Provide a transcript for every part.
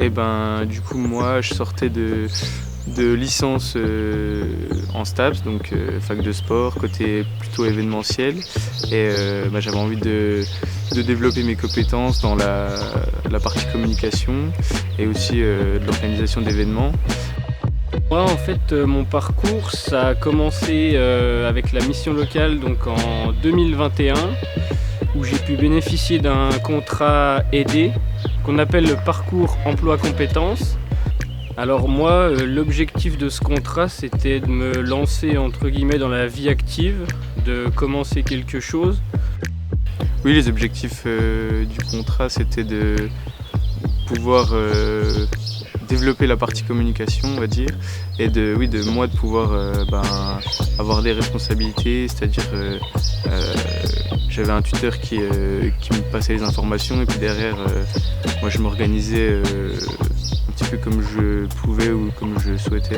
Et ben du coup moi je sortais de licence en STAPS, donc fac de sport, côté plutôt événementiel. Et j'avais envie de développer mes compétences dans la partie communication et aussi de l'organisation d'événements. Moi, en fait, mon parcours, ça a commencé avec la mission locale donc en 2021, où j'ai pu bénéficier d'un contrat aidé qu'on appelle le parcours emploi compétences. Alors moi, l'objectif de ce contrat, c'était de me lancer entre guillemets dans la vie active, de commencer quelque chose. Oui, les objectifs du contrat, c'était de pouvoir développer la partie communication, on va dire, et de moi de pouvoir avoir des responsabilités, c'est-à-dire j'avais un tuteur qui me passait les informations et puis derrière moi je m'organisais un petit peu comme je pouvais ou comme je souhaitais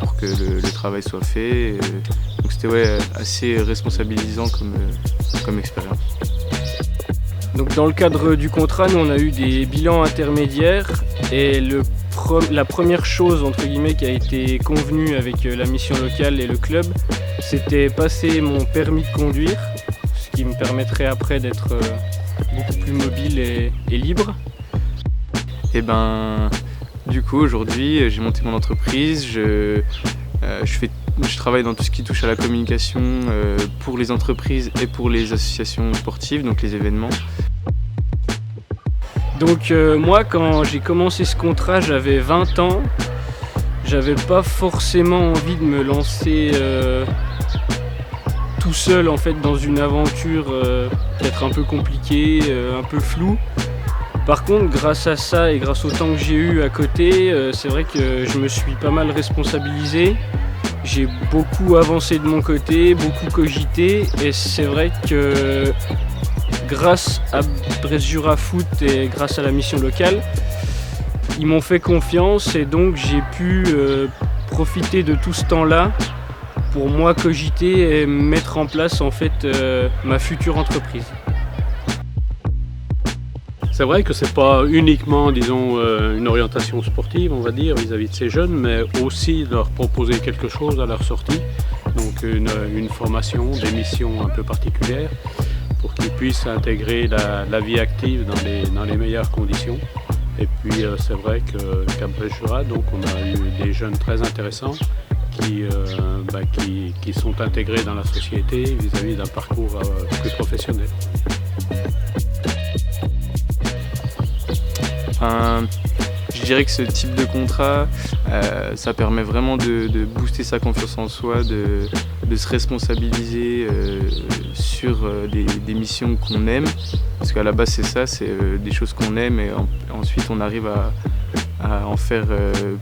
pour que le travail soit fait. Donc c'était assez responsabilisant comme expérience. Donc dans le cadre du contrat, nous on a eu des bilans intermédiaires et la première chose entre guillemets qui a été convenue avec la mission locale et le club, c'était passer mon permis de conduire, ce qui me permettrait après d'être beaucoup plus mobile et libre. Et du coup aujourd'hui j'ai monté mon entreprise, je travaille dans tout ce qui touche à la communication pour les entreprises et pour les associations sportives, donc les événements. Donc moi, quand j'ai commencé ce contrat, j'avais 20 ans. J'avais pas forcément envie de me lancer tout seul en fait dans une aventure peut-être un peu compliquée, un peu floue. Par contre, grâce à ça et grâce au temps que j'ai eu à côté, c'est vrai que je me suis pas mal responsabilisé. J'ai beaucoup avancé de mon côté, beaucoup cogité, et c'est vrai que grâce à Brest Jura Foot et grâce à la mission locale, ils m'ont fait confiance et donc j'ai pu profiter de tout ce temps-là pour moi cogiter et mettre en place en fait ma future entreprise. C'est vrai que c'est pas uniquement, disons, une orientation sportive, on va dire, vis-à-vis de ces jeunes, mais aussi leur proposer quelque chose à leur sortie, donc une formation, des missions un peu particulières, pour qu'ils puissent intégrer la vie active dans les meilleures conditions. Et puis c'est vrai qu'à Brest Jura, donc on a eu des jeunes très intéressants qui sont intégrés dans la société vis-à-vis d'un parcours plus professionnel. Je dirais que ce type de contrat, ça permet vraiment de booster sa confiance en soi, de se responsabiliser sur des missions qu'on aime. Parce qu'à la base c'est ça, c'est des choses qu'on aime et ensuite on arrive à en faire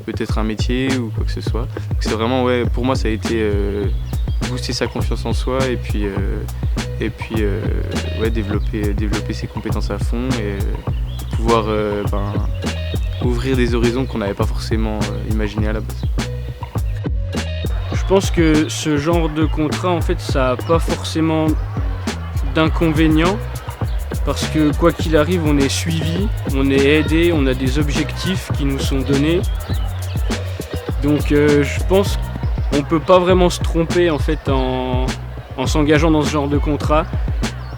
peut-être un métier ou quoi que ce soit. Donc c'est vraiment, pour moi ça a été booster sa confiance en soi et puis développer ses compétences à fond et pouvoir ouvrir des horizons qu'on n'avait pas forcément imaginés à la base. Je pense que ce genre de contrat, en fait, ça n'a pas forcément d'inconvénients parce que quoi qu'il arrive, on est suivi, on est aidé, on a des objectifs qui nous sont donnés. Donc je pense qu'on ne peut pas vraiment se tromper en fait en s'engageant dans ce genre de contrat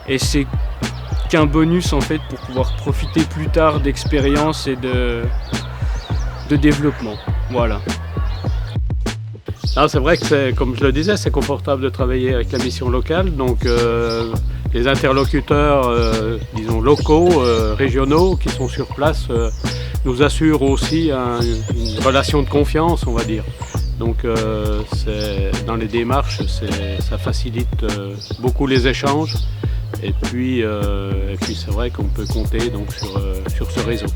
et c'est qu'un bonus en fait pour pouvoir profiter plus tard d'expérience et de développement. Voilà. C'est vrai que c'est, comme je le disais, c'est confortable de travailler avec la mission locale. Donc les interlocuteurs, disons locaux, régionaux qui sont sur place nous assurent aussi une relation de confiance, on va dire. Donc dans les démarches, ça facilite beaucoup les échanges. Et puis c'est vrai qu'on peut compter donc, sur ce réseau.